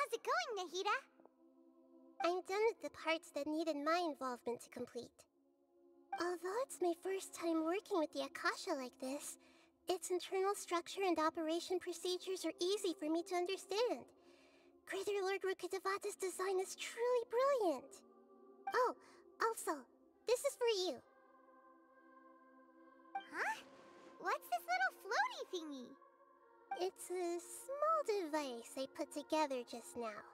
How's it going, Nahida? I'm done with the parts that needed my involvement to complete. Although it's my first time working with the Akasha like this, its internal structure and operation procedures are easy for me to understand. Greater Lord Rukkhadevata's design is truly brilliant. Oh, also, this is for you. Huh? What's this little floaty thingy? It's a small device I put together just now.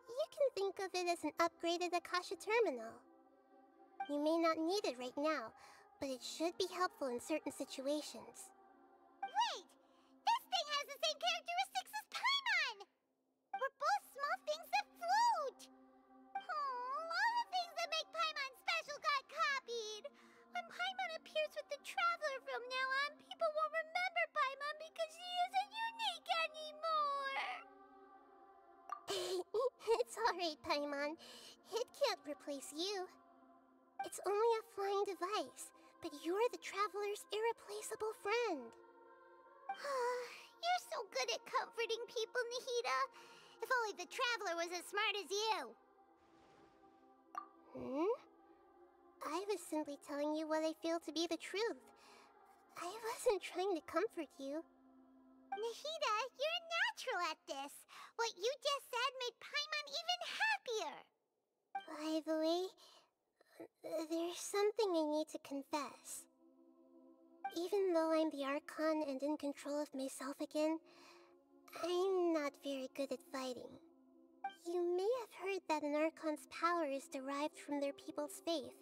You can think of it as an upgraded Akasha terminal. You may not need it right now, but it should be helpful in certain situations. Wait! This thing has the same characteristics as Paimon! We're both small things that float! Oh, all the things that make Paimon special got copied! When Paimon appears with the Traveler from now on, people won't remember Paimon because she isn't unique anymore! It's alright, Paimon. It can't replace you. It's only a flying device, but you're the Traveler's irreplaceable friend. You're so good at comforting people, Nahida. If only the Traveler was as smart as you. I was simply telling you what I feel to be the truth. I wasn't trying to comfort you. Nahida, you're a natural at this. What you just said made Paimon even happier. By the way, there's something I need to confess. Even though I'm the Archon and in control of myself again, I'm not very good at fighting. You may have heard that an Archon's power is derived from their people's faith.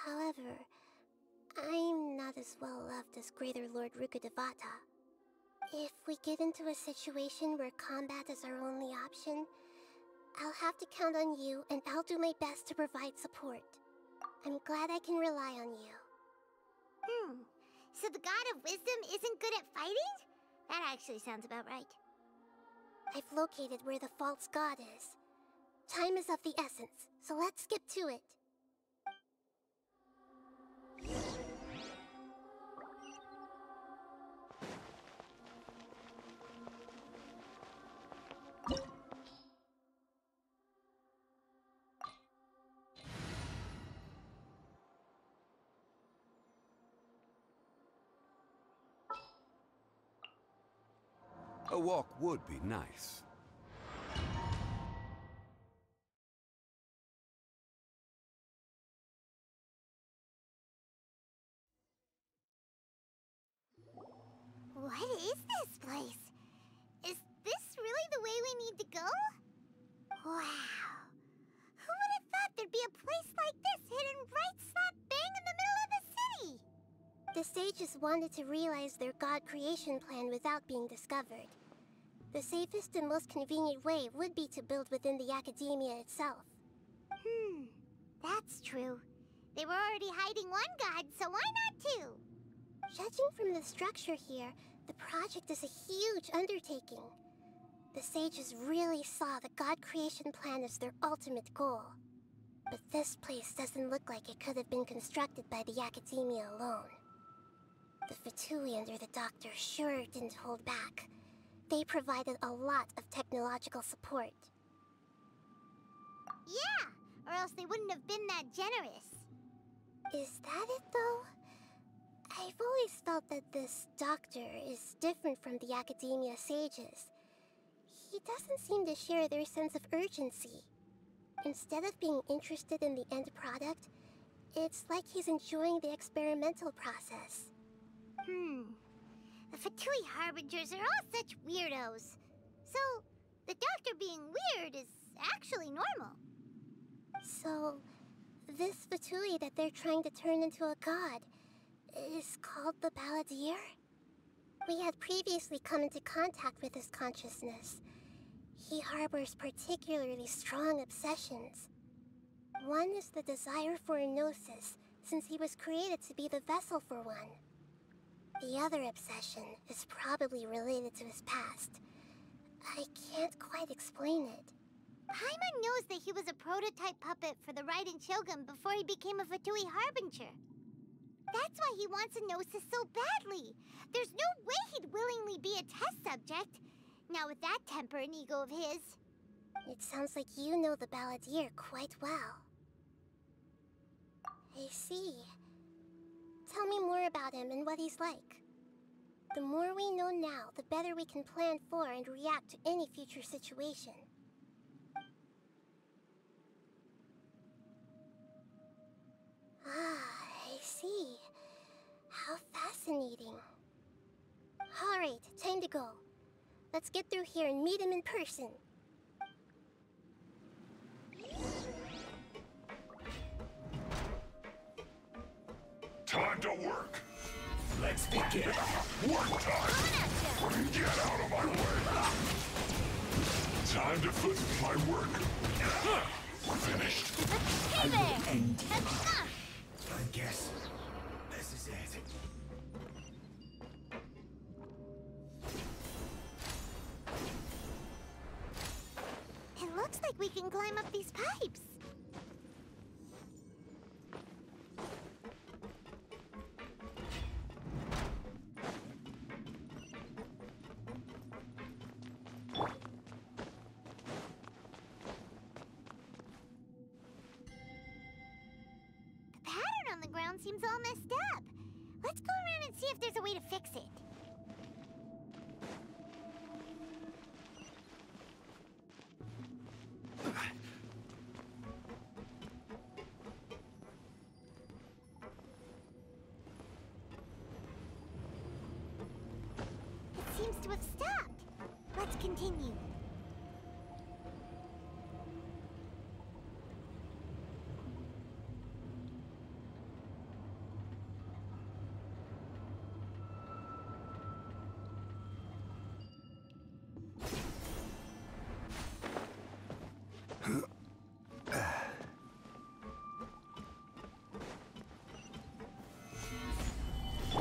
However, I'm not as well loved as Greater Lord Rukkhadevata. If we get into a situation where combat is our only option, I'll have to count on you, and I'll do my best to provide support. I'm glad I can rely on you. So the God of Wisdom isn't good at fighting? That actually sounds about right. I've located where the false god is. Time is of the essence, so let's skip to it. A walk would be nice. What is this place? Is this really the way we need to go? Wow. Who would have thought there'd be a place like this hidden right slap bang in the middle of the city? The sages wanted to realize their god creation plan without being discovered. The safest and most convenient way would be to build within the academia itself. That's true. They were already hiding one god, so why not two? Judging from the structure here, the project is a huge undertaking. The sages really saw the god creation plan as their ultimate goal. But this place doesn't look like it could have been constructed by the academia alone. The Fatui under the Doctor sure didn't hold back. They provided a lot of technological support. Yeah, or else they wouldn't have been that generous. Is that it, though? I've always felt that this Doctor is different from the academia sages. He doesn't seem to share their sense of urgency. Instead of being interested in the end product, it's like he's enjoying the experimental process. The Fatui Harbingers are all such weirdos. So, the Doctor being weird is actually normal. So, this Fatui that they're trying to turn into a god is called the Balladeer? We had previously come into contact with his consciousness. He harbors particularly strong obsessions. One is the desire for a gnosis, since he was created to be the vessel for one. The other obsession is probably related to his past. I can't quite explain it. Paimon knows that he was a prototype puppet for the Raiden Shogun before he became a Fatui Harbinger. That's why he wants a gnosis so badly. There's no way he'd willingly be a test subject. Now with that temper and ego of his. It sounds like you know the balladeer quite well. I see. Tell me more about him and what he's like. The more we know now, the better we can plan for and react to any future situation. Ah, I see. How fascinating. Alright, time to go. Let's get through here and meet him in person. Time to work. Let's begin. Work time. Get out of my way. Time to put my work. Finished. Hey there! I guess this is it. It looks like we can climb up these pipes. The pattern on the ground seems all messed up. Let's go around and see if there's a way to fix it. It seems to have stopped. Let's continue.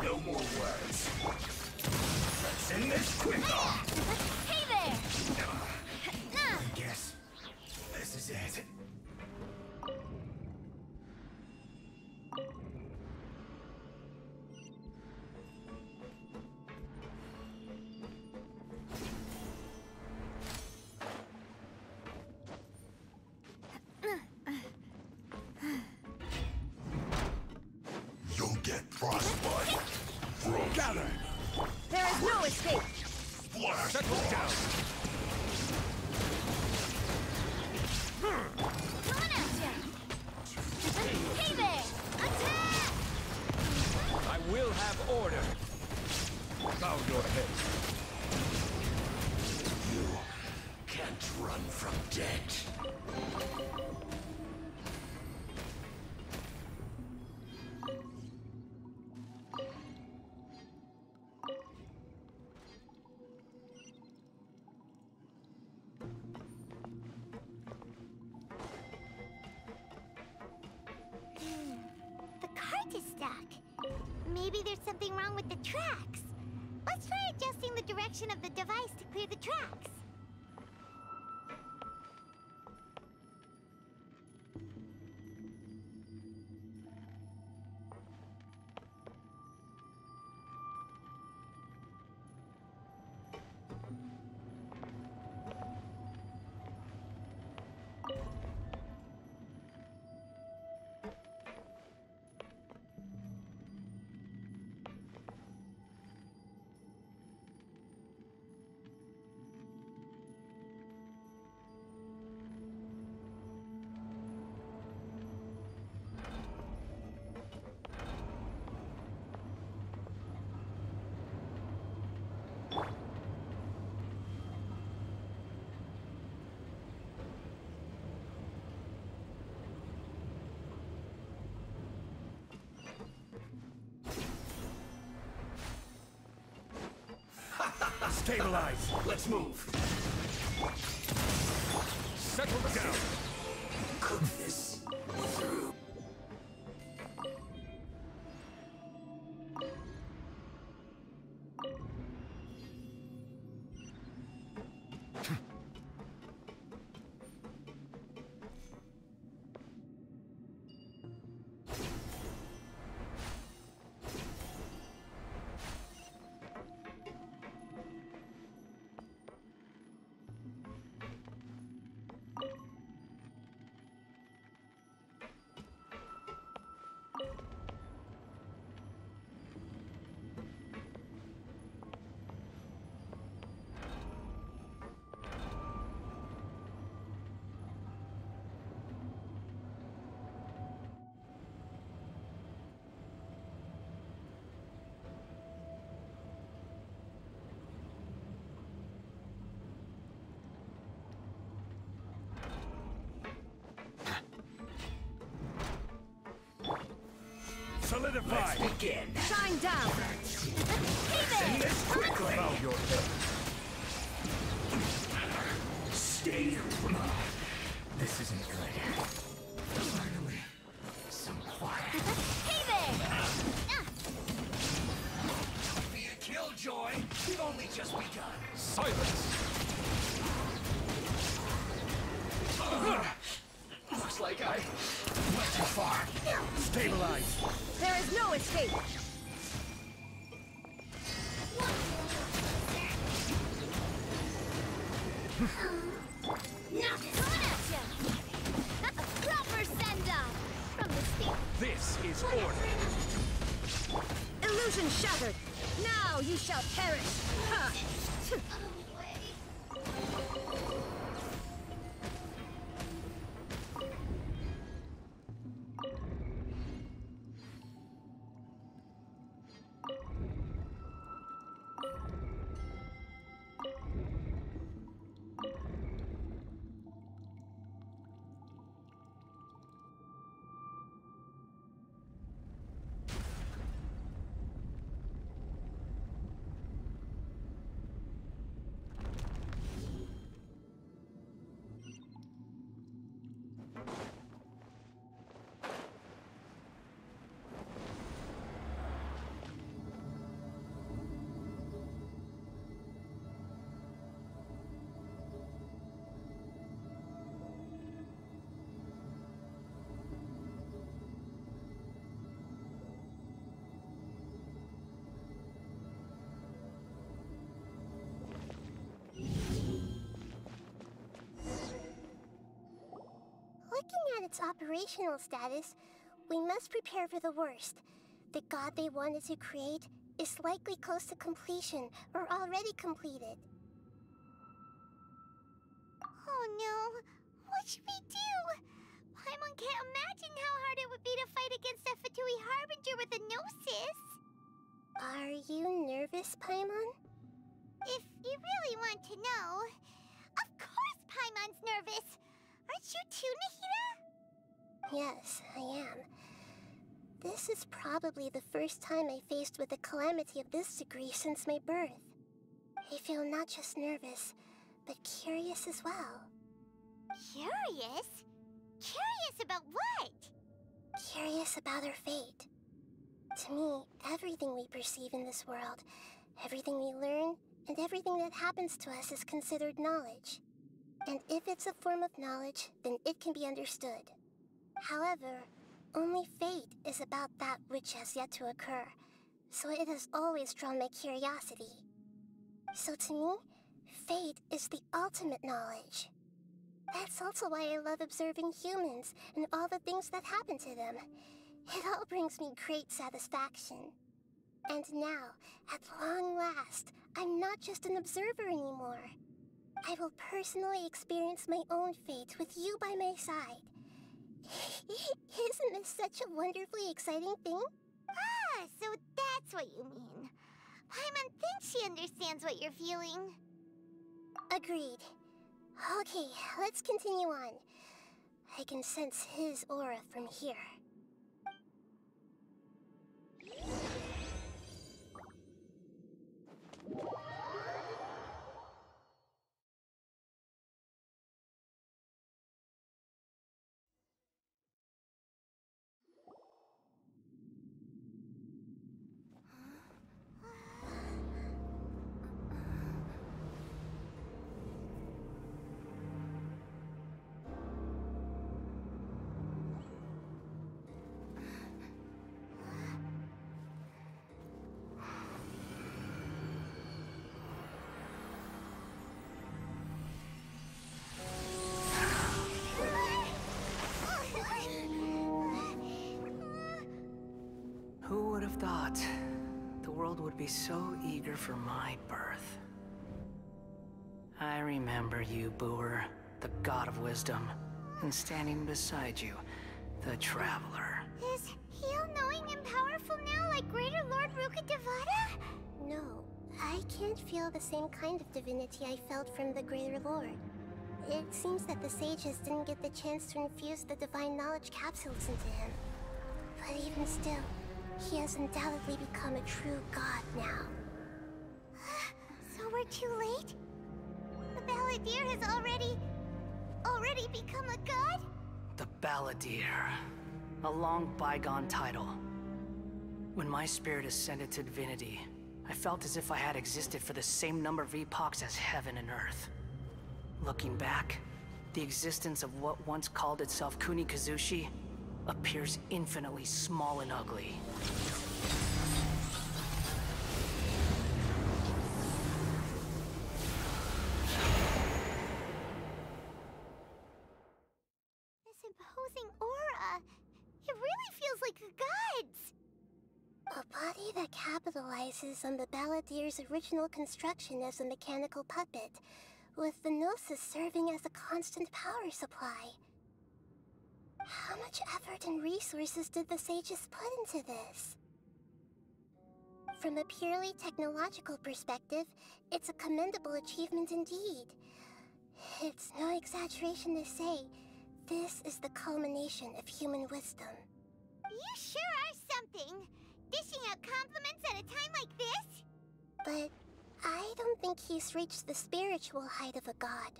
No more words. Let's end this quick. Hey there! I guess this is it. You'll get frostbite. Gather. There is no escape! Splash. Settle down. Coming at ya! Hey there! Attack! I will have order. Bow your head. You can't run from death. The cart is stuck. Maybe there's something wrong with the tracks. Let's try adjusting the direction of the device to clear the tracks. Stabilize. Let's move. Settle down. Cook this through. Let's begin. Shine down! End this quickly. Bow your head. Stay. This isn't good. Finally, some quiet. Hey there! Don't be a killjoy. We've only just begun. Silence! Looks like I went too far. Stabilize! There is no escape! Coming at ya! A proper send-off from the speaker. This is order! Illusion shattered! Now you shall perish! Ha! Looking at its operational status, we must prepare for the worst. The god they wanted to create is likely close to completion or already completed. Oh no! What should we do? Paimon can't imagine how hard it would be to fight against a Fatui Harbinger with a Gnosis. Are you nervous, Paimon? If you really want to know, of course Paimon's nervous! Aren't you too, Nahida? Yes, I am. This is probably the first time I faced with a calamity of this degree since my birth. I feel not just nervous, but curious as well. Curious? Curious about what? Curious about our fate. To me, everything we perceive in this world, everything we learn, and everything that happens to us is considered knowledge. And if it's a form of knowledge, then it can be understood. However, only fate is about that which has yet to occur, so it has always drawn my curiosity. So to me, fate is the ultimate knowledge. That's also why I love observing humans and all the things that happen to them. It all brings me great satisfaction. And now, at long last, I'm not just an observer anymore. I will personally experience my own fate with you by my side. Isn't this such a wonderfully exciting thing? Ah, so that's what you mean. Paimon thinks she understands what you're feeling. Agreed. Okay, let's continue on. I can sense his aura from here. Who would have thought the world would be so eager for my birth? I remember you, Booer, the god of wisdom, and standing beside you, the traveler. Is he all-knowing and powerful now like Greater Lord Rukkhadevata? No, I can't feel the same kind of divinity I felt from the Greater Lord. It seems that the sages didn't get the chance to infuse the divine knowledge capsules into him. But even still, He has undoubtedly become a true god now. So we're too late? The Balladeer has already become a god? The Balladeer. A long bygone title. When my spirit ascended to divinity, I felt as if I had existed for the same number of epochs as heaven and earth. Looking back, the existence of what once called itself Kunikazushi appears infinitely small and ugly. This imposing aura, it really feels like the gods! A body that capitalizes on the Balladeer's original construction as a mechanical puppet, with the Gnosis serving as a constant power supply. How much effort and resources did the sages put into this? From a purely technological perspective, it's a commendable achievement indeed. It's no exaggeration to say, this is the culmination of human wisdom. You sure are something! Dishing out compliments at a time like this? But I don't think he's reached the spiritual height of a god.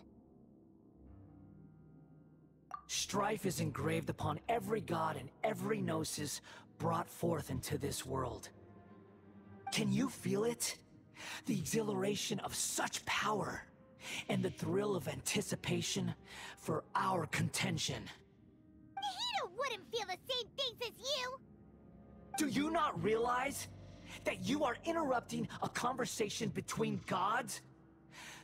Strife is engraved upon every god and every gnosis brought forth into this world. Can you feel it? The exhilaration of such power, and the thrill of anticipation for our contention. Nahida wouldn't feel the same things as you! Do you not realize that you are interrupting a conversation between gods?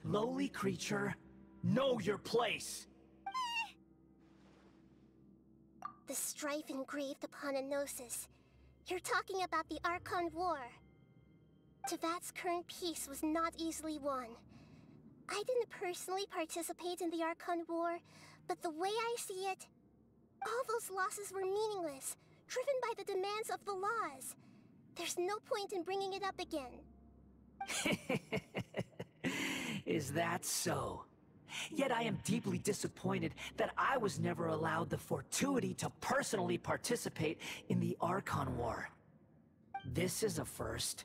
Lowly creature, know your place! The strife engraved upon a Gnosis. You're talking about the Archon War. Tevat's current peace was not easily won. I didn't personally participate in the Archon War, but the way I see it, all those losses were meaningless, driven by the demands of the laws. There's no point in bringing it up again. Is that so? Yet I am deeply disappointed that I was never allowed the fortuity to personally participate in the Archon War. This is a first.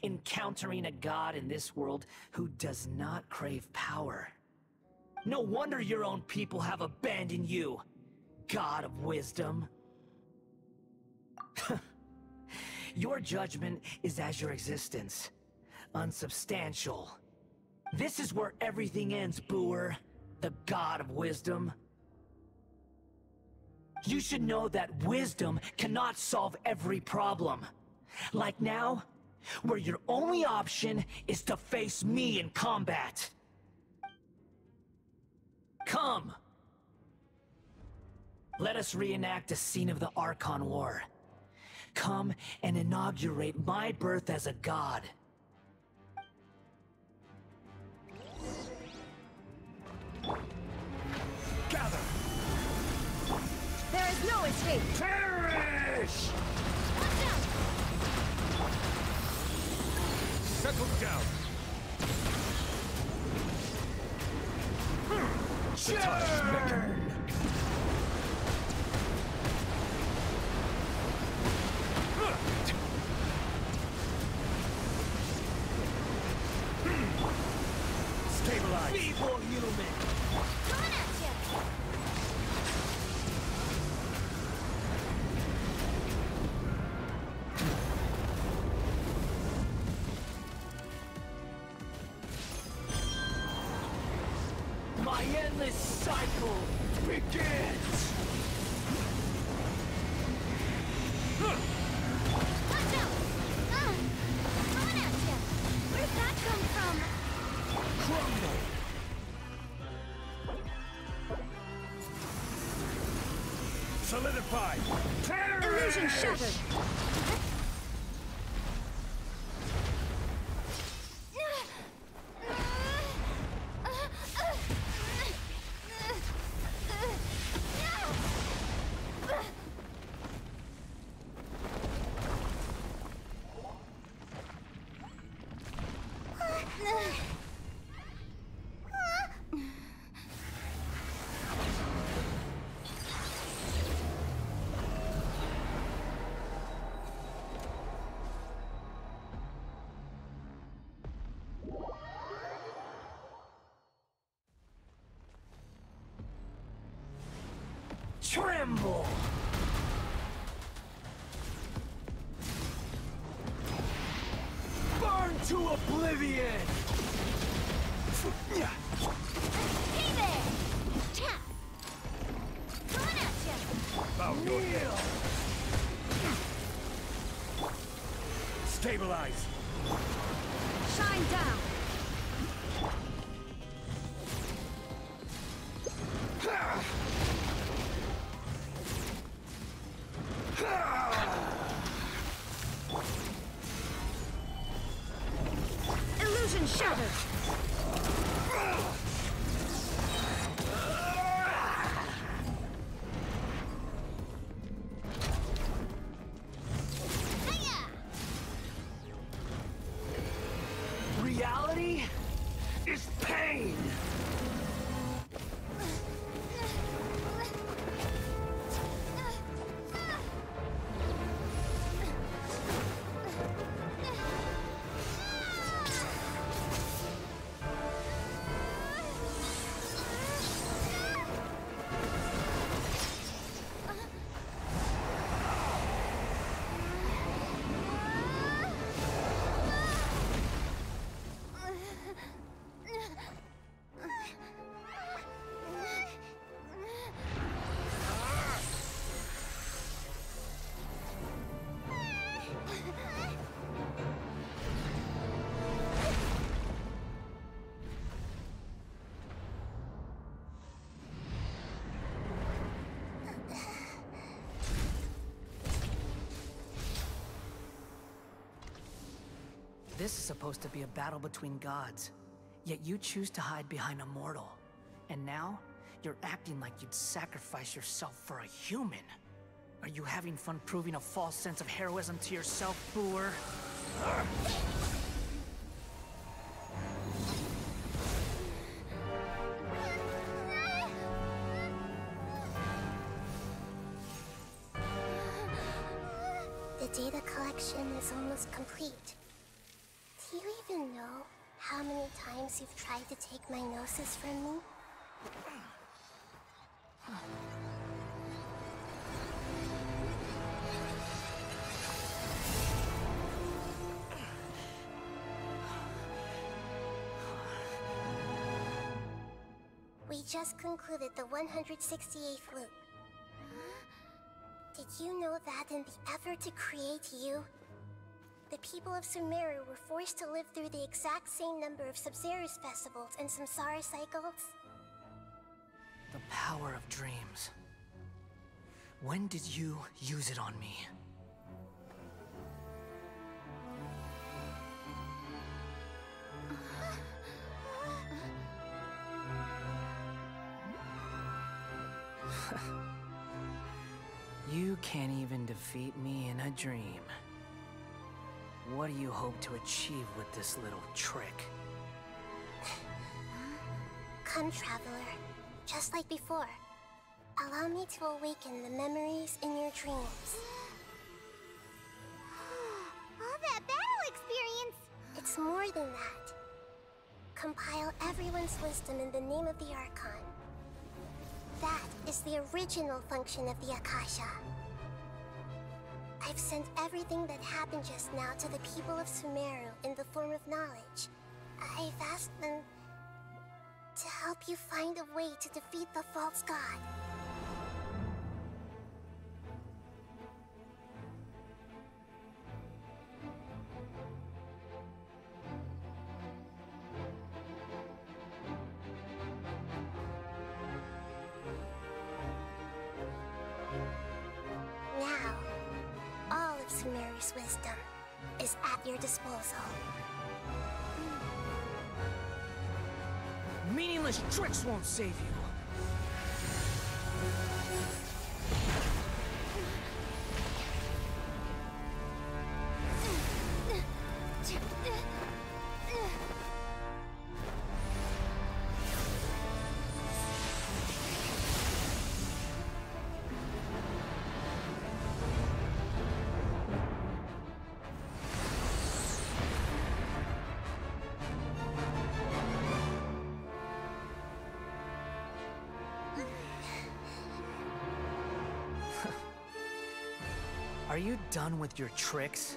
Encountering a god in this world who does not crave power. No wonder your own people have abandoned you, God of Wisdom. Your judgment is as your existence, unsubstantial. This is where everything ends, Booer, the God of Wisdom. You should know that wisdom cannot solve every problem. Like now, where your only option is to face me in combat. Come! Let us reenact a scene of the Archon War. Come and inaugurate my birth as a god. Gather! There is no escape! Perish! Watch out! Settle down! Churn! Stabilize! Feeble human! Coming at you! My endless cycle begins! Watch out! Coming at you! Where'd that come from? Crumble! Solidify! Perish! Illusion shattered! Tremble! Burn to oblivion! Hey there! Tap! Coming at ya! Bow your head. Stabilize! Shine down! Illusion shattered! Reality is pain! This is supposed to be a battle between gods, yet you choose to hide behind a mortal. And now, you're acting like you'd sacrifice yourself for a human. Are you having fun proving a false sense of heroism to yourself, Booer? The data collection is almost complete. Do you even know how many times you've tried to take my gnosis from me? We just concluded the 168th loop. Did you know that in the effort to create you, the people of Sumeru were forced to live through the exact same number of Sub-Zerus festivals and Samsara cycles? The power of dreams. When did you use it on me? You can't even defeat me in a dream. What do you hope to achieve with this little trick? Come, Traveler. Just like before. Allow me to awaken the memories in your dreams. All that battle experience! It's more than that. Compile everyone's wisdom in the name of the Archon. That is the original function of the Akasha. I've sent everything that happened just now to the people of Sumeru in the form of knowledge. I've asked them to help you find a way to defeat the false god. Now, all of Sumeru's wisdom is at your disposal. Meaningless tricks won't save you. Are you done with your tricks?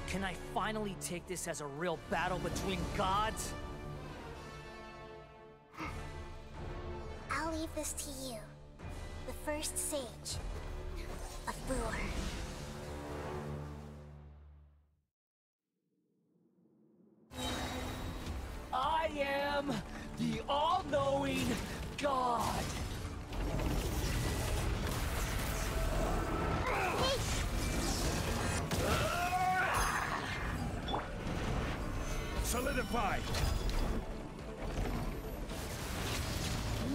Can I finally take this as a real battle between gods? I'll leave this to you. The first sage of Boor. I am the all-knowing God! Solidify!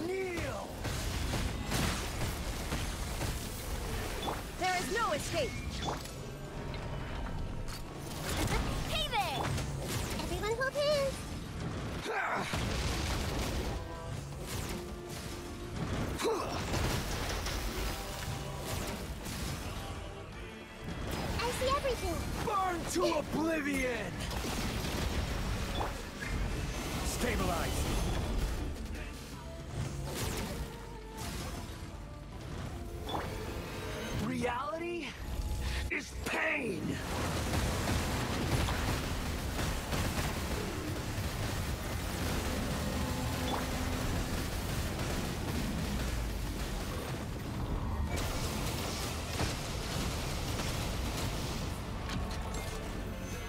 Kneel! There is no escape! Hey there! Everyone hold hands! I see everything! Burn to oblivion! Stabilize! Reality is pain!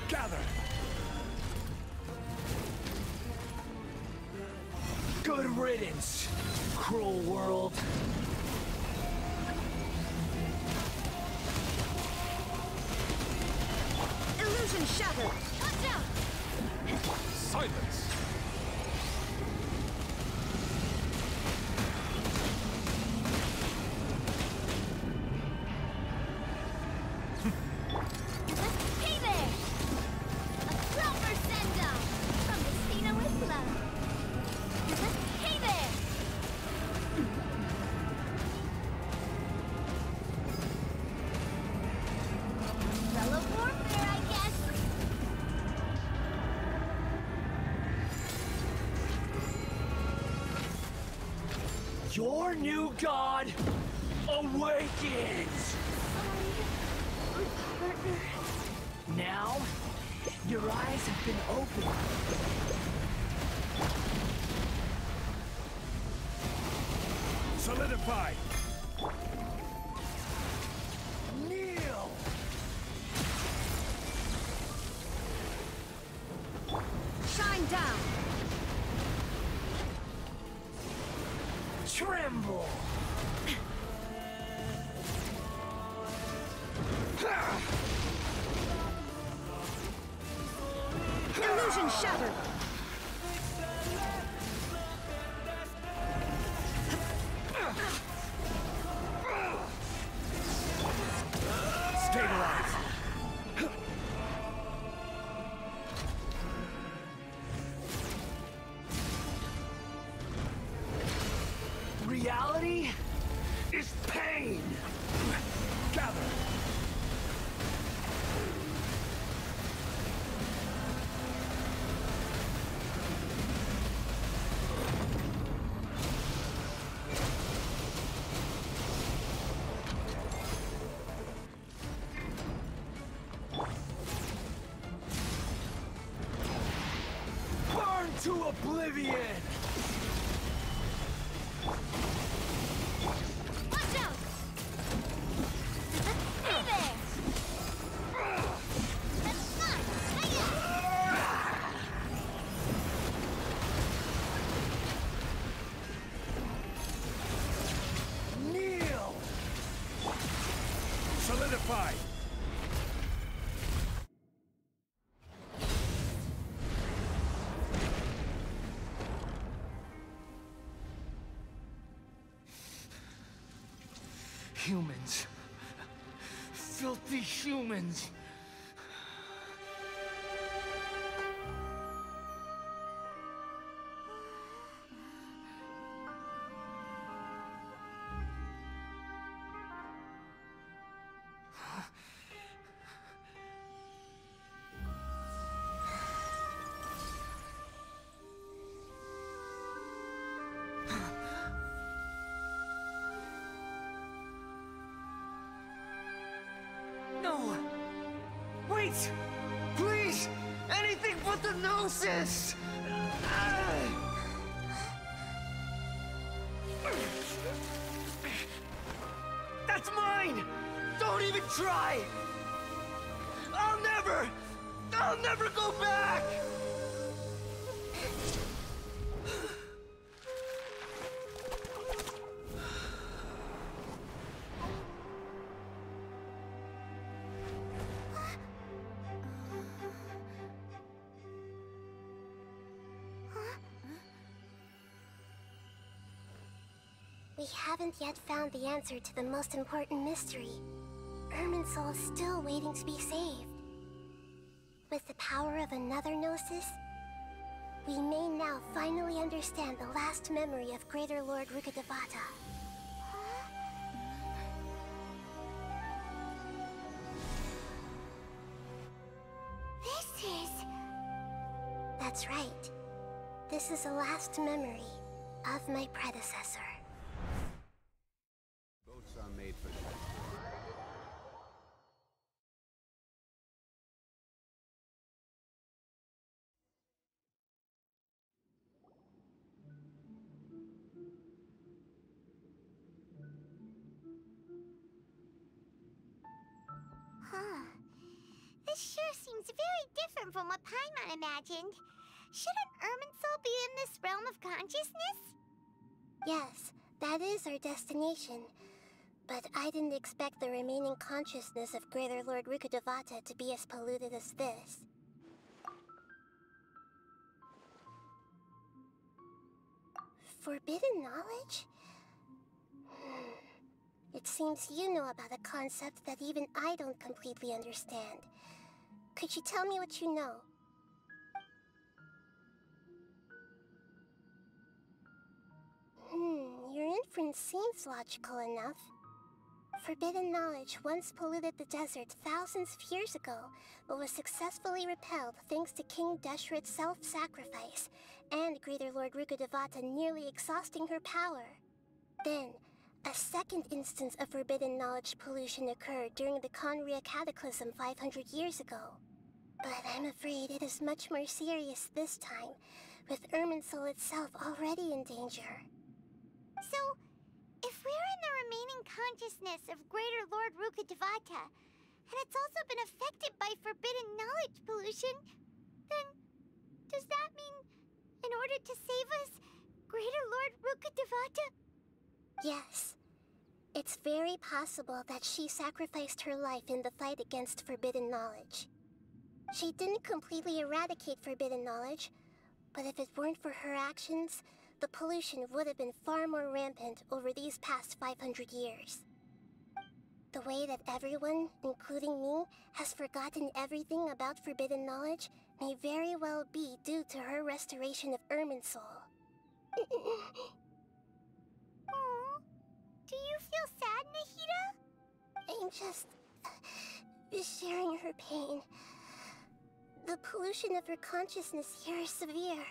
Gather! Good riddance, cruel world. Illusion shattered! Watch out! Silence! Hey there! A proper send-off from Messina with love. Hey there! Fellow warfare, I guess. Your new god awakens! Now, your eyes have been opened. Solidify! Kneel! Shine down! Tremble! Illusion shattered! Stabilize! Reality is pain! Gather! Burn to oblivion! Watch out! Hey there! That's fun! Hiya! Kneel! Solidify! Humans. Filthy humans. Wait! Please! Anything but the Gnosis! That's mine! Don't even try! I'll never go back! We haven't yet found the answer to the most important mystery. Irminsul is still waiting to be saved. With the power of another Gnosis, we may now finally understand the last memory of Greater Lord Rukkhadevata. This is... That's right. This is the last memory of my predecessor. Boats are made for ships. Huh. This sure seems very different from what Paimon imagined. Shouldn't Irminsul be in this realm of consciousness? Yes, that is our destination. But I didn't expect the remaining consciousness of Greater Lord Rukkhadevata to be as polluted as this. Forbidden knowledge? It seems you know about a concept that even I don't completely understand. Could you tell me what you know? Your inference seems logical enough. Forbidden knowledge once polluted the desert thousands of years ago, but was successfully repelled thanks to King Deshret's self-sacrifice, and Greater Lord Rukkhadevata nearly exhausting her power. Then, a second instance of forbidden knowledge pollution occurred during the Conria Cataclysm 500 years ago. But I'm afraid it is much more serious this time, with Irminsul itself already in danger. So, if we're in the remaining consciousness of Greater Lord Rukkhadevata, and it's also been affected by forbidden knowledge pollution, then does that mean, in order to save us, Greater Lord Rukkhadevata? Yes. It's very possible that she sacrificed her life in the fight against forbidden knowledge. She didn't completely eradicate forbidden knowledge, but if it weren't for her actions, the pollution would have been far more rampant over these past 500 years. The way that everyone, including me, has forgotten everything about forbidden knowledge may very well be due to her restoration of Irminsul. Aww. Do you feel sad, Nahida? I'm just sharing her pain. The pollution of her consciousness here is severe.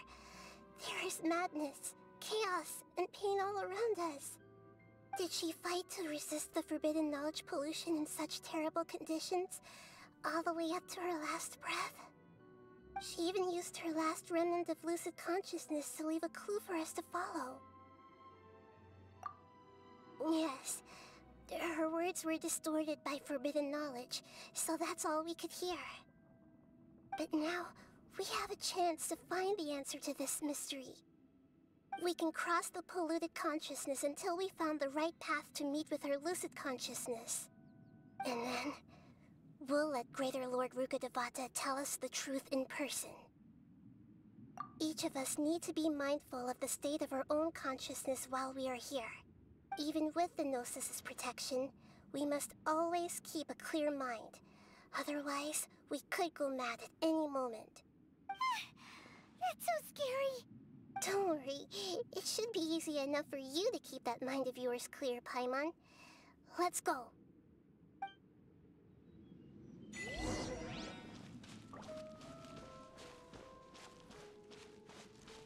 There is madness, chaos, and pain all around us. Did she fight to resist the forbidden knowledge pollution in such terrible conditions, all the way up to her last breath? She even used her last remnant of lucid consciousness to leave a clue for us to follow. Yes, her words were distorted by forbidden knowledge, so that's all we could hear. But now, we have a chance to find the answer to this mystery. We can cross the polluted consciousness until we found the right path to meet with our lucid consciousness. And then, we'll let Greater Lord Rukkhadevata tell us the truth in person. Each of us need to be mindful of the state of our own consciousness while we are here. Even with the Gnosis' protection, we must always keep a clear mind. Otherwise, we could go mad at any moment. That's so scary. Don't worry, it should be easy enough for you to keep that mind of yours clear, Paimon. Let's go.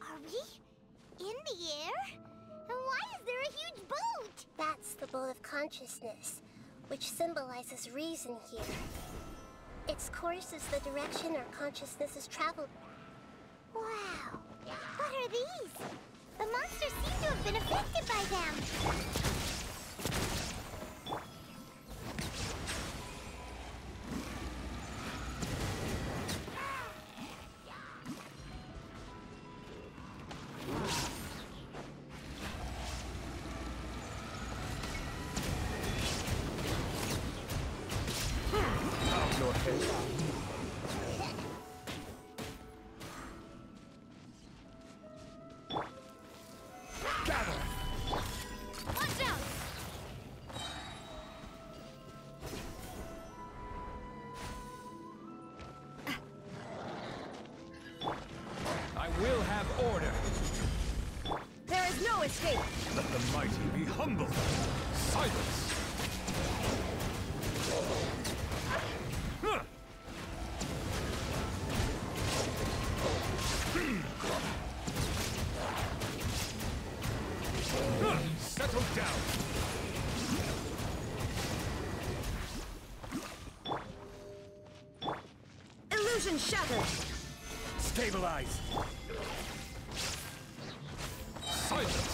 Are we in the air? And why is there a huge boat? That's the boat of consciousness, which symbolizes reason here. Its course is the direction our consciousness has traveled. Wow. What are these? The monsters seem to have been affected by them. Your head. Gather! Watch out! I will have order. There is no escape! Let the mighty be humble. Silence! Huh. Settle down. Illusion shattered! Stabilize. Silence.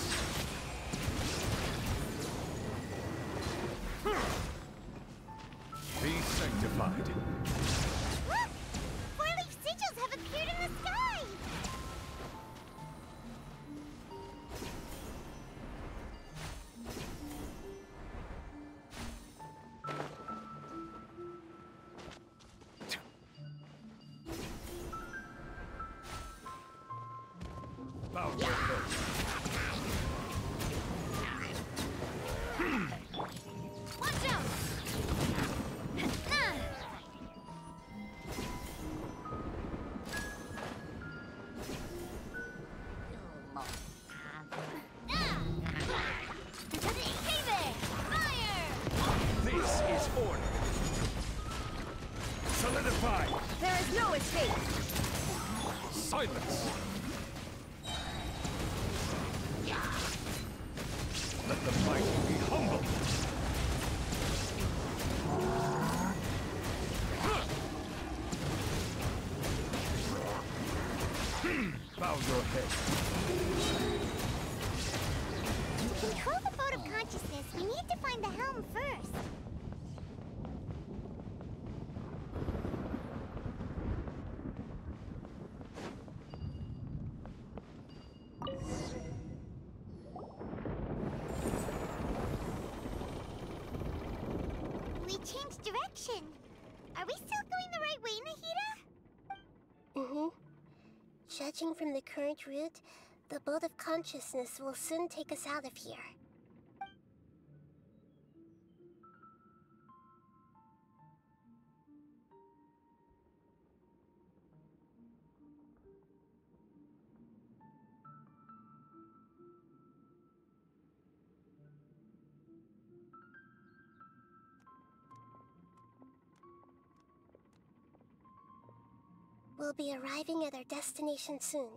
Be sanctified. Look! Four-leaf sigils have appeared in the sky! Bow your head. Watch out! This is order. Solidify. There is no escape! Silence. Let the mighty be humble. Bow your head. To control the boat of consciousness, we need to find the helm first. We changed direction. Are we still going the right way, Nahida? Mm-hmm. Judging from the current route, the boat of consciousness will soon take us out of here. We'll be arriving at our destination soon.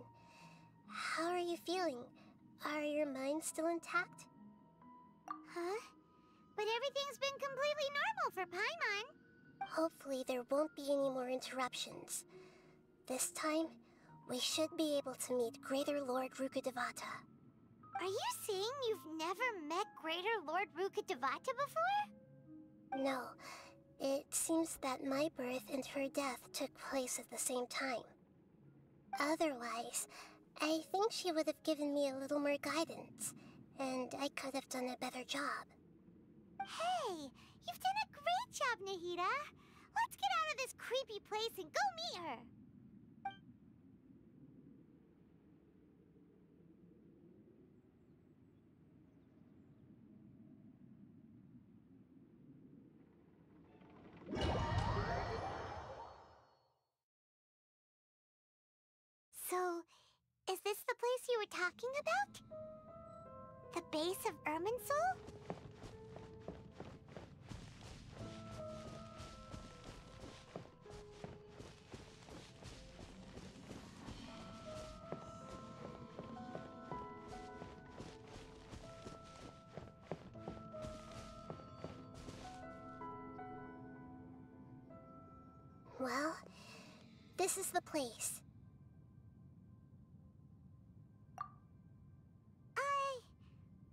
How are you feeling? Are your minds still intact? Huh? But everything's been completely normal for Paimon. Hopefully there won't be any more interruptions. This time, we should be able to meet Greater Lord Rukkhadevata. Are you saying you've never met Greater Lord Rukkhadevata before? No, it seems that my birth and her death took place at the same time. Otherwise, I think she would have given me a little more guidance, and I could have done a better job. Hey, you've done a great job, Nahida. Let's get out of this creepy place and go meet her. So, is this the place you were talking about? The base of Irminsul? Well, this is the place.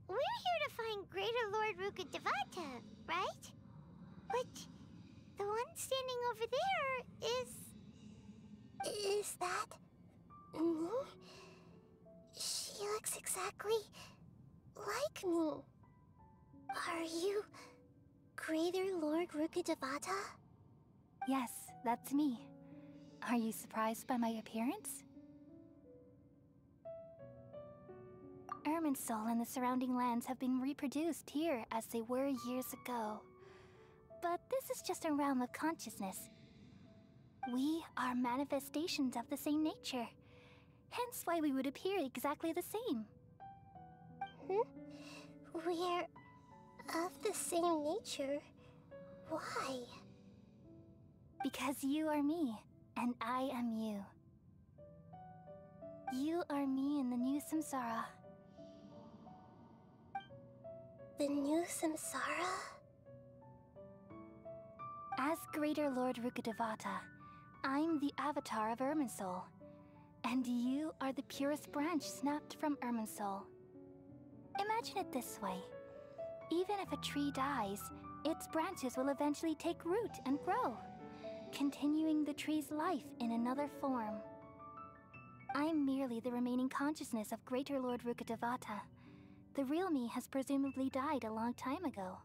We're here to find Greater Lord Rukkhadevata, right? But the one standing over there is... Is that... me? She looks exactly like me. Are you Greater Lord Rukkhadevata? Yes, that's me. Are you surprised by my appearance? Irminsul and the surrounding lands have been reproduced here as they were years ago. But this is just a realm of consciousness. We are manifestations of the same nature. Hence why we would appear exactly the same. We're of the same nature? Why? Because you are me, and I am you. You are me in the new samsara. The new samsara? As Greater Lord Rukkhadevata, I'm the avatar of Irminsul. And you are the purest branch snapped from Irminsul. Imagine it this way. Even if a tree dies, its branches will eventually take root and grow, continuing the tree's life in another form. I'm merely the remaining consciousness of Greater Lord Rukkhadevata. The real me has presumably died a long time ago.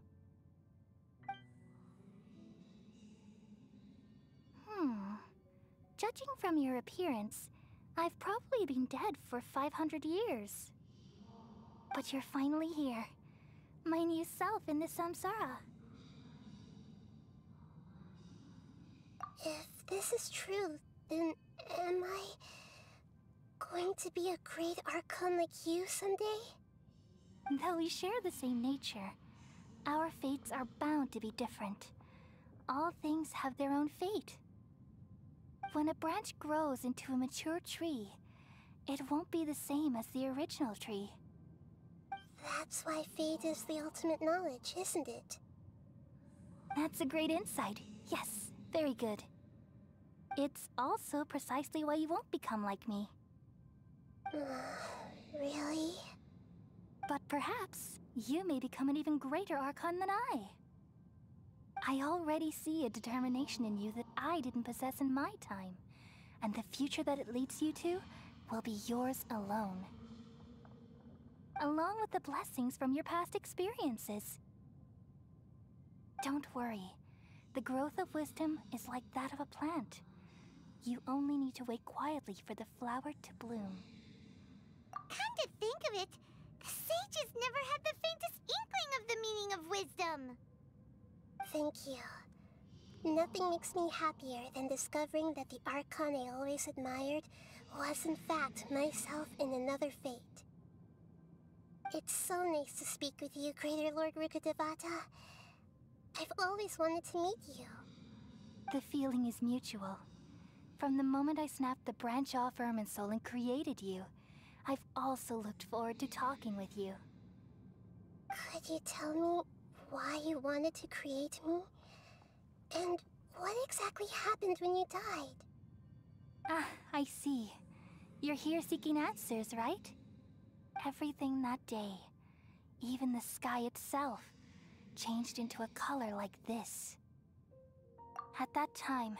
Judging from your appearance, I've probably been dead for 500 years. But you're finally here. My new self in the samsara. If this is true, then am I going to be a great Archon like you someday? Though we share the same nature, our fates are bound to be different. All things have their own fate. When a branch grows into a mature tree, it won't be the same as the original tree. That's why fate is the ultimate knowledge, isn't it? That's a great insight. Yes, very good. It's also precisely why you won't become like me. Really? But perhaps you may become an even greater Archon than I. I already see a determination in you that I didn't possess in my time, and the future that it leads you to will be yours alone. Along with the blessings from your past experiences. Don't worry. The growth of wisdom is like that of a plant. You only need to wait quietly for the flower to bloom. Come to think of it, the sages never had the faintest inkling of the meaning of wisdom. Thank you. Nothing makes me happier than discovering that the Archon I always admired was in fact myself in another fate. It's so nice to speak with you, Greater Lord Rukkhadevata. I've always wanted to meet you. The feeling is mutual. From the moment I snapped the branch off Irminsul and created you, I've also looked forward to talking with you. Could you tell me why you wanted to create me? And what exactly happened when you died? Ah, I see. You're here seeking answers, right? Everything that day, even the sky itself, changed into a color like this. At that time,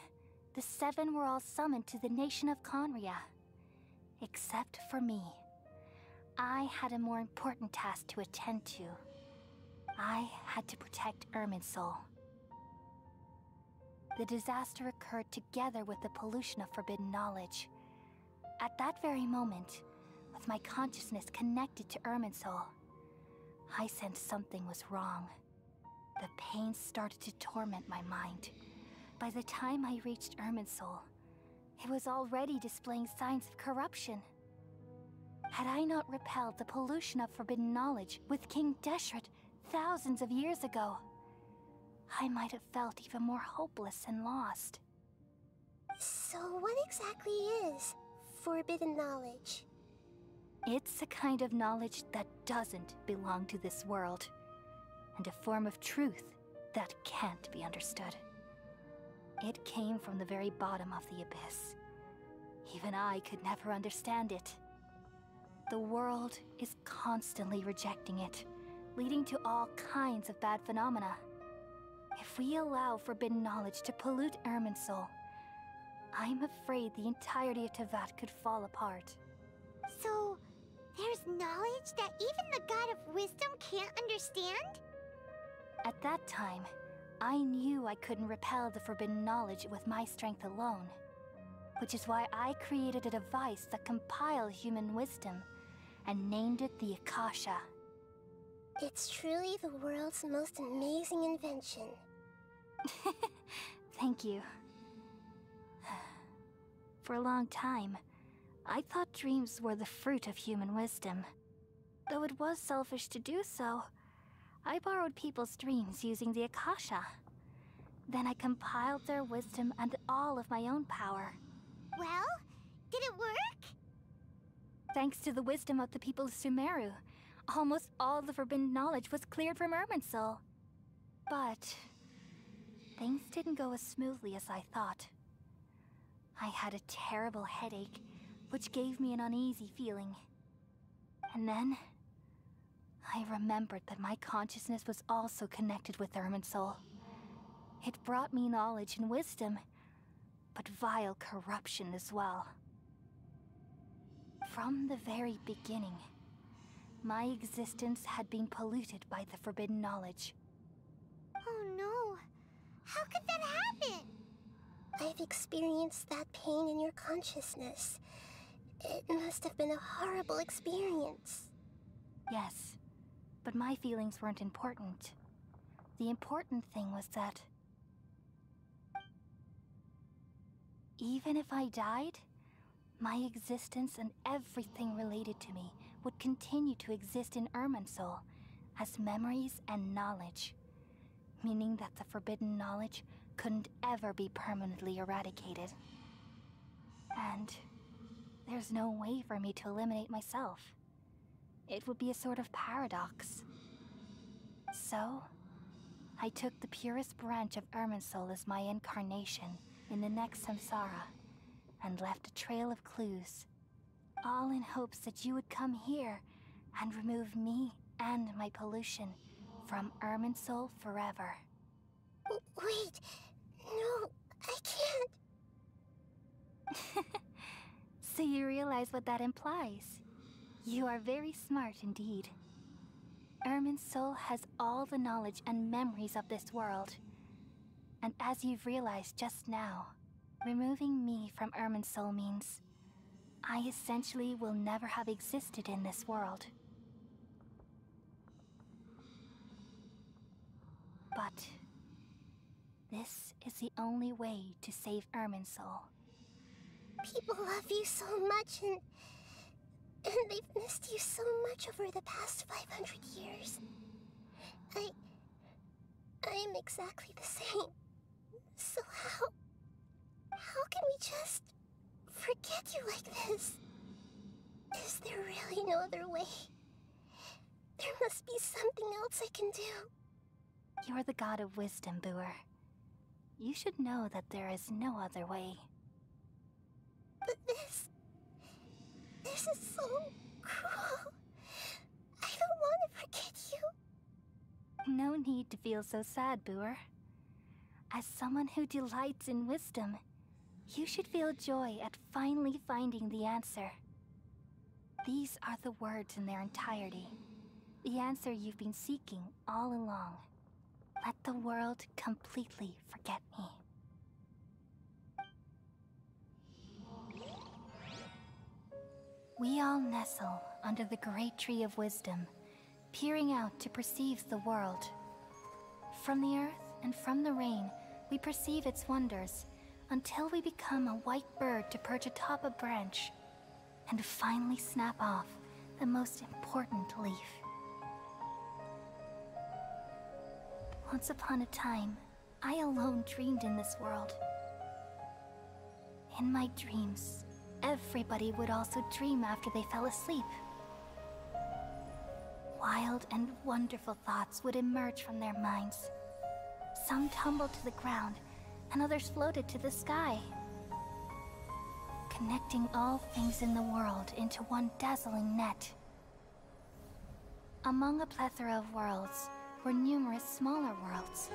the seven were all summoned to the nation of Conria. Except for me. I had a more important task to attend to. I had to protect Irminsul. The disaster occurred together with the pollution of forbidden knowledge. At that very moment, with my consciousness connected to Irminsul, I sensed something was wrong. The pain started to torment my mind. By the time I reached Irminsul, it was already displaying signs of corruption. Had I not repelled the pollution of forbidden knowledge with King Deshret thousands of years ago, I might have felt even more hopeless and lost. So what exactly is forbidden knowledge? It's a kind of knowledge that doesn't belong to this world, and a form of truth that can't be understood. It came from the very bottom of the abyss. Even I could never understand it. The world is constantly rejecting it, leading to all kinds of bad phenomena. If we allow forbidden knowledge to pollute Irminsul, I'm afraid the entirety of Teyvat could fall apart. So, there's knowledge that even the God of Wisdom can't understand? At that time, I knew I couldn't repel the forbidden knowledge with my strength alone. Which is why I created a device that compiled human wisdom and named it the Akasha. It's truly the world's most amazing invention. Thank you. For a long time, I thought dreams were the fruit of human wisdom. Though it was selfish to do so, I borrowed people's dreams using the Akasha. Then I compiled their wisdom and all of my own power. Well, did it work? Thanks to the wisdom of the people of Sumeru, almost all the forbidden knowledge was cleared from Irminsul. But things didn't go as smoothly as I thought. I had a terrible headache, which gave me an uneasy feeling. And then, I remembered that my consciousness was also connected with Irminsul. It brought me knowledge and wisdom, but vile corruption as well. From the very beginning, my existence had been polluted by the forbidden knowledge. Oh no. How could that happen? I've experienced that pain in your consciousness. It must have been a horrible experience. Yes, but my feelings weren't important. The important thing was that even if I died, my existence and everything related to me would continue to exist in Irminsul as memories and knowledge, meaning that the forbidden knowledge couldn't ever be permanently eradicated. And there's no way for me to eliminate myself. It would be a sort of paradox. So, I took the purest branch of Irminsul as my incarnation in the next samsara, and left a trail of clues, all in hopes that you would come here and remove me and my pollution from Irminsul forever. Wait, no, I can't. So you realize what that implies. You are very smart indeed. Irminsul has all the knowledge and memories of this world. And as you've realized just now, removing me from Irminsul means I essentially will never have existed in this world. But this is the only way to save Irminsul. People love you so much, and they've missed you so much over the past 500 years. I am exactly the same. So how can we just forget you like this? Is there really no other way? There must be something else I can do. You're the god of wisdom, Booer. You should know that there is no other way. But this is so cruel. I don't want to forget you. No need to feel so sad, Booer. As someone who delights in wisdom, you should feel joy at finally finding the answer. These are the words in their entirety. The answer you've been seeking all along. Let the world completely forget me. We all nestle under the great tree of wisdom, peering out to perceive the world. From the earth and from the rain, we perceive its wonders, until we become a white bird to perch atop a branch, and finally snap off the most important leaf. Once upon a time, I alone dreamed in this world. In my dreams, everybody would also dream after they fell asleep. Wild and wonderful thoughts would emerge from their minds. Some tumbled to the ground, and others floated to the sky, connecting all things in the world into one dazzling net. Among a plethora of worlds were numerous smaller worlds,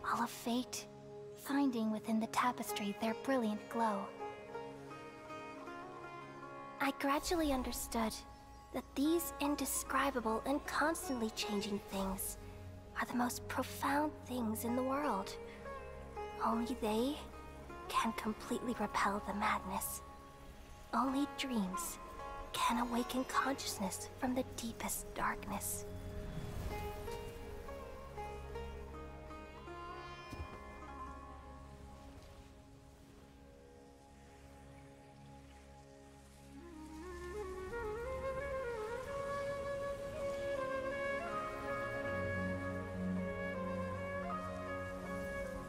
all of fate, finding within the tapestry their brilliant glow. I gradually understood that these indescribable and constantly changing things are the most profound things in the world. Only they can completely repel the madness. Only dreams can awaken consciousness from the deepest darkness.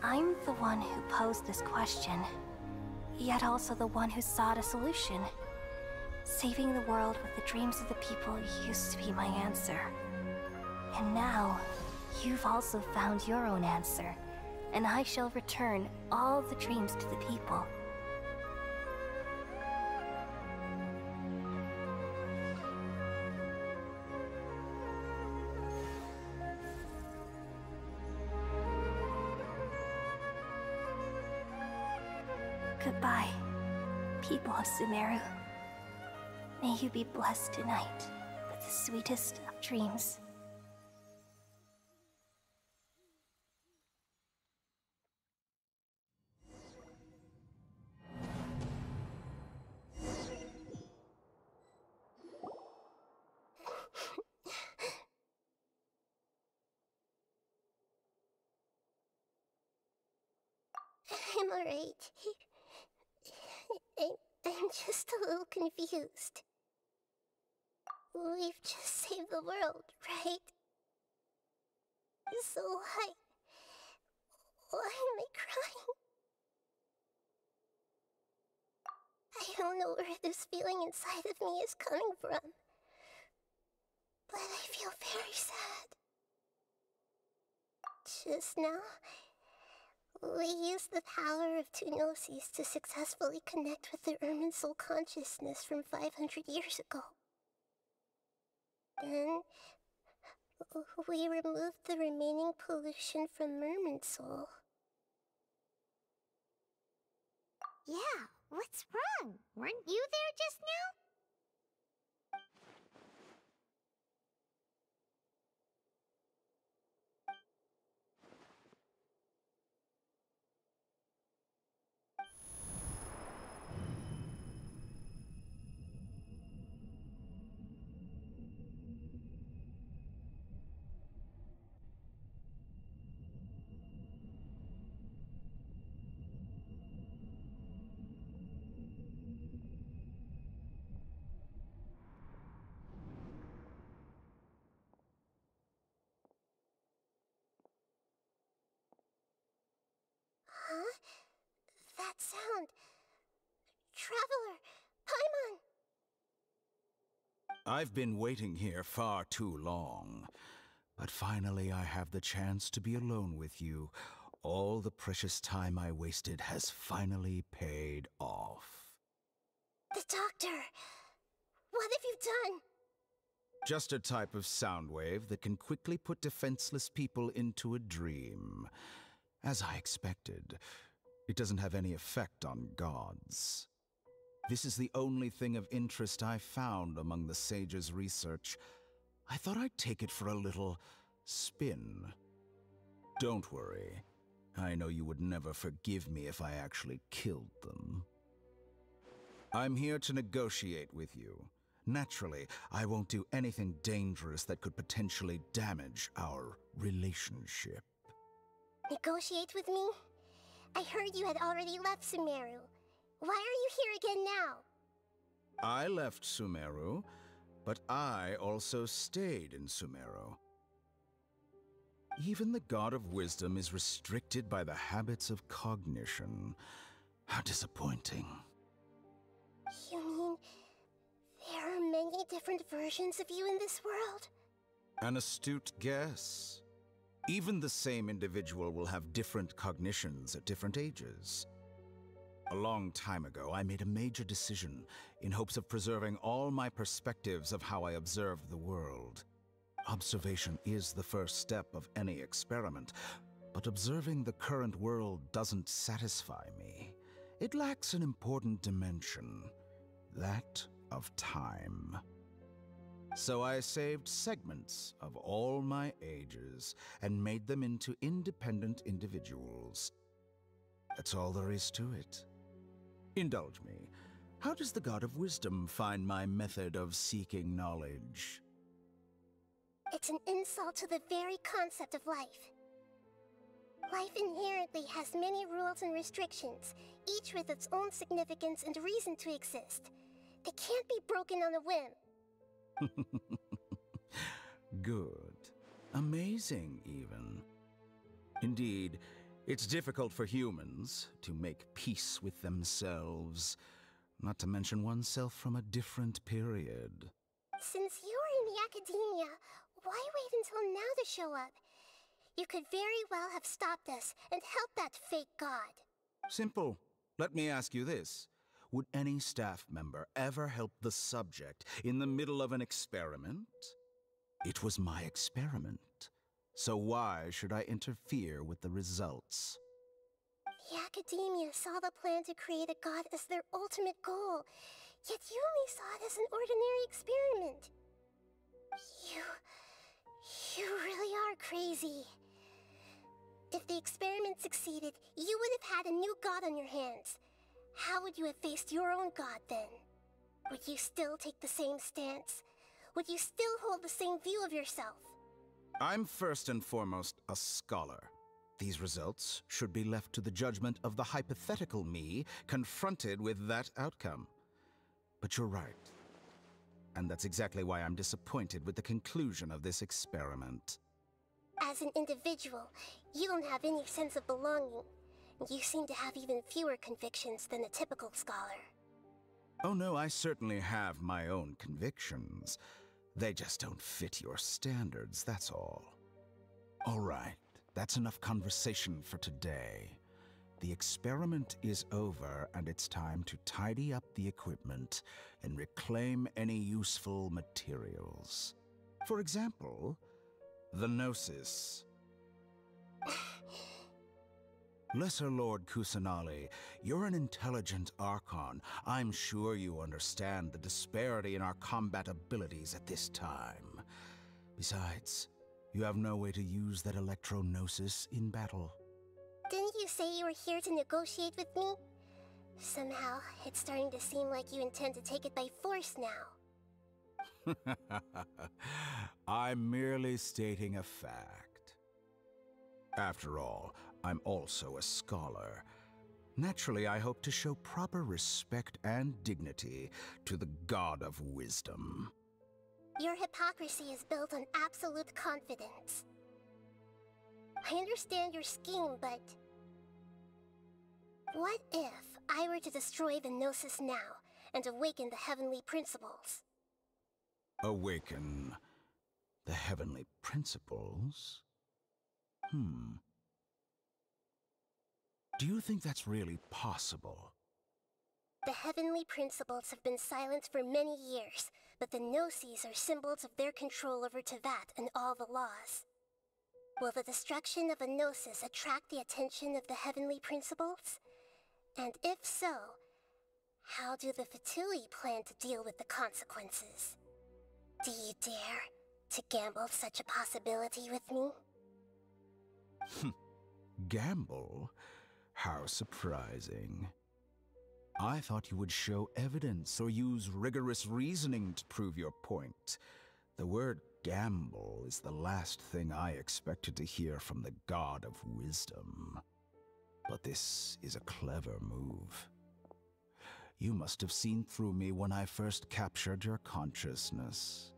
I'm the one who posed this question, yet also the one who sought a solution. Saving the world with the dreams of the people used to be my answer. And now, you've also found your own answer, and I shall return all the dreams to the people. Goodbye, people of Sumeru. May you be blessed tonight with the sweetest of dreams. I'm alright. I'm just a little confused. We've just saved the world, right? So why am I crying? I don't know where this feeling inside of me is coming from, but I feel very sad. Just now, we used the power of two gnosis to successfully connect with the Irminsul consciousness from 500 years ago. Then, we removed the remaining pollution from Irminsul. Yeah, what's wrong? Weren't you there just now? Huh? That sound. Traveler! Paimon! I've been waiting here far too long. But finally I have the chance to be alone with you. All the precious time I wasted has finally paid off. The doctor! What have you done? Just a type of sound wave that can quickly put defenseless people into a dream. As I expected, it doesn't have any effect on gods. This is the only thing of interest I found among the sage's research. I thought I'd take it for a little spin. Don't worry. I know you would never forgive me if I actually killed them. I'm here to negotiate with you. Naturally, I won't do anything dangerous that could potentially damage our relationship. Negotiate with me? I heard you had already left Sumeru. Why are you here again now? I left Sumeru, but I also stayed in Sumeru. Even the God of Wisdom is restricted by the habits of cognition. How disappointing. You mean there are many different versions of you in this world? An astute guess. Even the same individual will have different cognitions at different ages. A long time ago, I made a major decision in hopes of preserving all my perspectives of how I observed the world. Observation is the first step of any experiment, but observing the current world doesn't satisfy me. It lacks an important dimension, that of time. So I saved segments of all my ages and made them into independent individuals. That's all there is to it. Indulge me. How does the God of Wisdom find my method of seeking knowledge? It's an insult to the very concept of life. Life inherently has many rules and restrictions, each with its own significance and reason to exist. They can't be broken on a whim. Good. Amazing, even. Indeed, it's difficult for humans to make peace with themselves, not to mention oneself from a different period. Since you're in the academia, why wait until now to show up? You could very well have stopped us and helped that fake god. Simple. Let me ask you this. Would any staff member ever help the subject in the middle of an experiment? It was my experiment. So why should I interfere with the results? The academia saw the plan to create a god as their ultimate goal, yet you only saw it as an ordinary experiment. You really are crazy. If the experiment succeeded, you would have had a new god on your hands. How would you have faced your own god then? Would you still take the same stance? Would you still hold the same view of yourself? I'm first and foremost a scholar. These results should be left to the judgment of the hypothetical me confronted with that outcome. But you're right. And that's exactly why I'm disappointed with the conclusion of this experiment. As an individual, you don't have any sense of belonging. You seem to have even fewer convictions than a typical scholar. Oh no, I certainly have my own convictions. They just don't fit your standards, that's all. All right, that's enough conversation for today. The experiment is over, and it's time to tidy up the equipment and reclaim any useful materials. For example, the Gnosis. Lesser Lord Kusanali, you're an intelligent Archon. I'm sure you understand the disparity in our combat abilities at this time. Besides, you have no way to use that Electro-Gnosis in battle. Didn't you say you were here to negotiate with me? Somehow, it's starting to seem like you intend to take it by force now. I'm merely stating a fact. After all, I'm also a scholar. Naturally, I hope to show proper respect and dignity to the God of Wisdom. Your hypocrisy is built on absolute confidence. I understand your scheme, but... what if I were to destroy the Gnosis now and awaken the heavenly principles? Awaken the heavenly principles? Do you think that's really possible? The heavenly principles have been silent for many years, but the Gnosis are symbols of their control over Teyvat and all the laws. Will the destruction of a Gnosis attract the attention of the heavenly principles? And if so, how do the Fatui plan to deal with the consequences? Do you dare to gamble such a possibility with me? Gamble? How surprising. I thought you would show evidence or use rigorous reasoning to prove your point. The word gamble is the last thing I expected to hear from the God of Wisdom. But this is a clever move. You must have seen through me when I first captured your consciousness.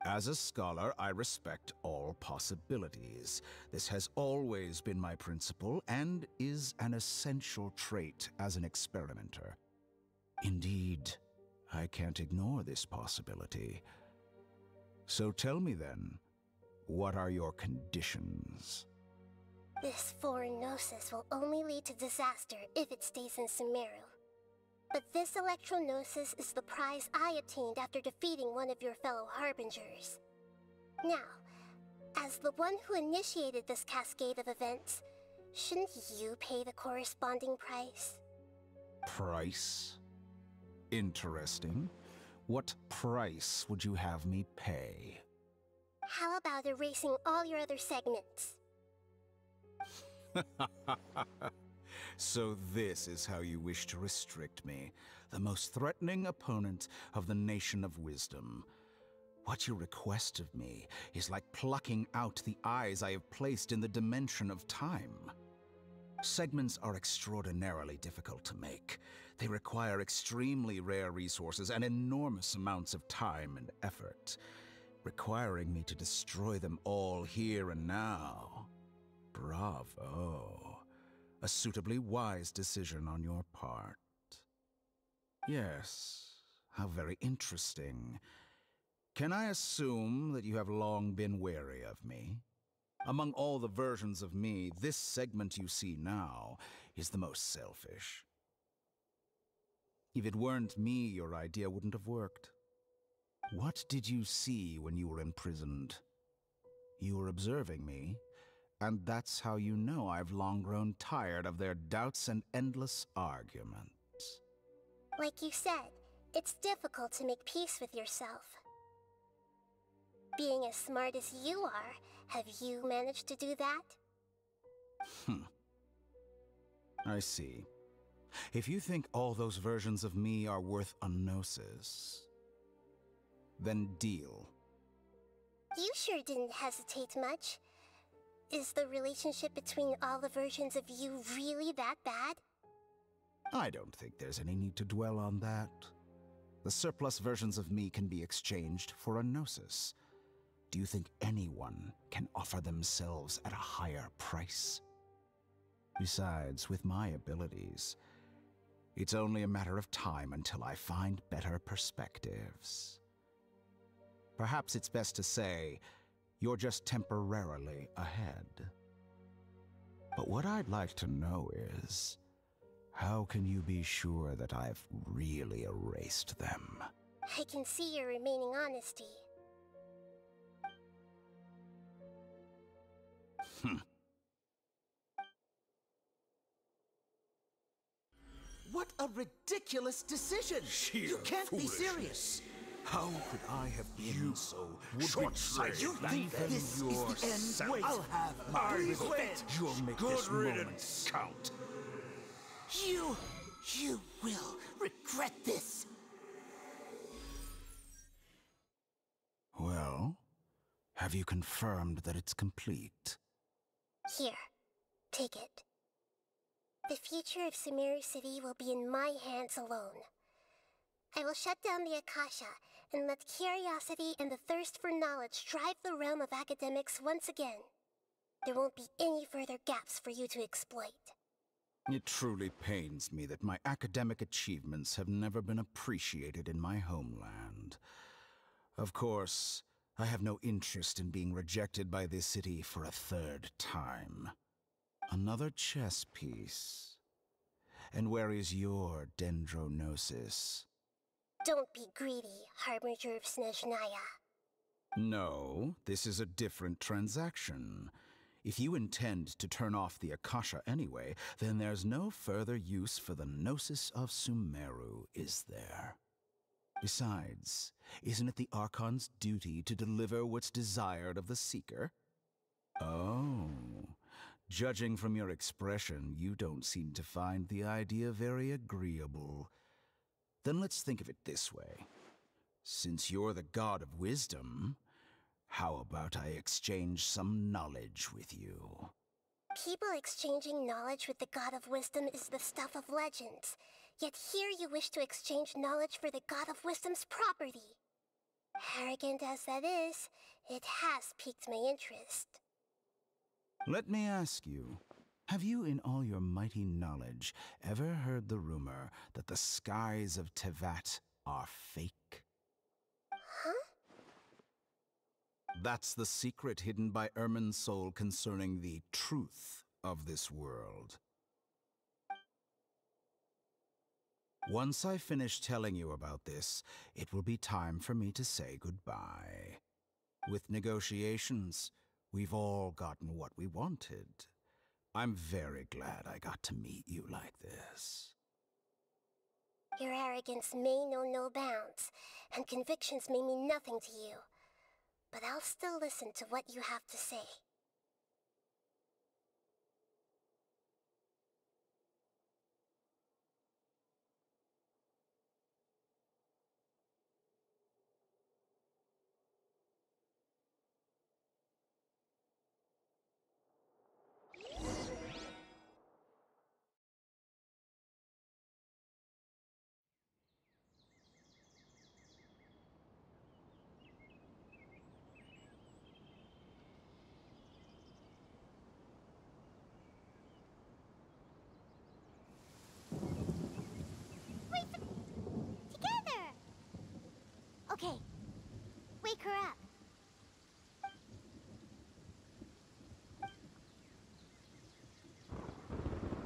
As a scholar, I respect all possibilities. This has always been my principle and is an essential trait as an experimenter. Indeed, I can't ignore this possibility. So tell me then, what are your conditions? This foreign gnosis will only lead to disaster if it stays in Sumeru. But this electro-gnosis is the prize I obtained after defeating one of your fellow Harbingers. Now, as the one who initiated this cascade of events, shouldn't you pay the corresponding price? Price? Interesting. What price would you have me pay? How about erasing all your other segments? So this is how you wish to restrict me, the most threatening opponent of the Nation of Wisdom. What you request of me is like plucking out the eyes I have placed in the dimension of time. Segments are extraordinarily difficult to make. They require extremely rare resources and enormous amounts of time and effort, requiring me to destroy them all here and now. Bravo. A suitably wise decision on your part. Yes, how very interesting. Can I assume that you have long been wary of me? Among all the versions of me, this segment you see now is the most selfish. If it weren't me, your idea wouldn't have worked. What did you see when you were imprisoned? You were observing me, and that's how you know I've long grown tired of their doubts and endless arguments. Like you said, it's difficult to make peace with yourself. Being as smart as you are, have you managed to do that? I see. If you think all those versions of me are worth a gnosis, then deal. You sure didn't hesitate much. Is the relationship between all the versions of you really that bad? I don't think there's any need to dwell on that. The surplus versions of me can be exchanged for a gnosis. Do you think anyone can offer themselves at a higher price? Besides, with my abilities, it's only a matter of time until I find better perspectives. Perhaps it's best to say, you're just temporarily ahead. But what I'd like to know is, how can you be sure that I've really erased them? I can see your remaining honesty. What a ridiculous decision! You can't be serious! How could I have been so short-sighted? You think this is the end? Wait, I'll have my revenge! You'll make this moment count. You will regret this! Well, have you confirmed that it's complete? Here, take it. The future of Sumeru City will be in my hands alone. I will shut down the Akasha and let curiosity and the thirst for knowledge drive the realm of academics once again. There won't be any further gaps for you to exploit. It truly pains me that my academic achievements have never been appreciated in my homeland. Of course, I have no interest in being rejected by this city for a third time. Another chess piece. And where is your dendrognosis? Don't be greedy, Harbinger of Snezhnaya. No, this is a different transaction. If you intend to turn off the Akasha anyway, then there's no further use for the Gnosis of Sumeru, is there? Besides, isn't it the Archon's duty to deliver what's desired of the Seeker? Oh, judging from your expression, you don't seem to find the idea very agreeable. Then let's think of it this way. Since you're the God of Wisdom, how about I exchange some knowledge with you? People exchanging knowledge with the God of Wisdom is the stuff of legends. Yet here you wish to exchange knowledge for the God of Wisdom's property. Arrogant as that is, it has piqued my interest. Let me ask you, have you in all your mighty knowledge ever heard the rumor that the skies of Tevat are fake? Huh? That's the secret hidden by Irminsul concerning the truth of this world. Once I finish telling you about this, it will be time for me to say goodbye. With negotiations, we've all gotten what we wanted. I'm very glad I got to meet you like this. Your arrogance may know no bounds, and convictions may mean nothing to you. But I'll still listen to what you have to say. Okay, wake her up.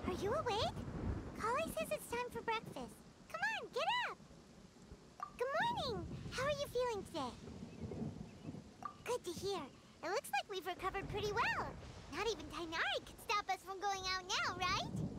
Are you awake? Kali says it's time for breakfast. Come on, get up! Good morning! How are you feeling today? Good to hear. It looks like we've recovered pretty well. Not even Tainari could stop us from going out now, right?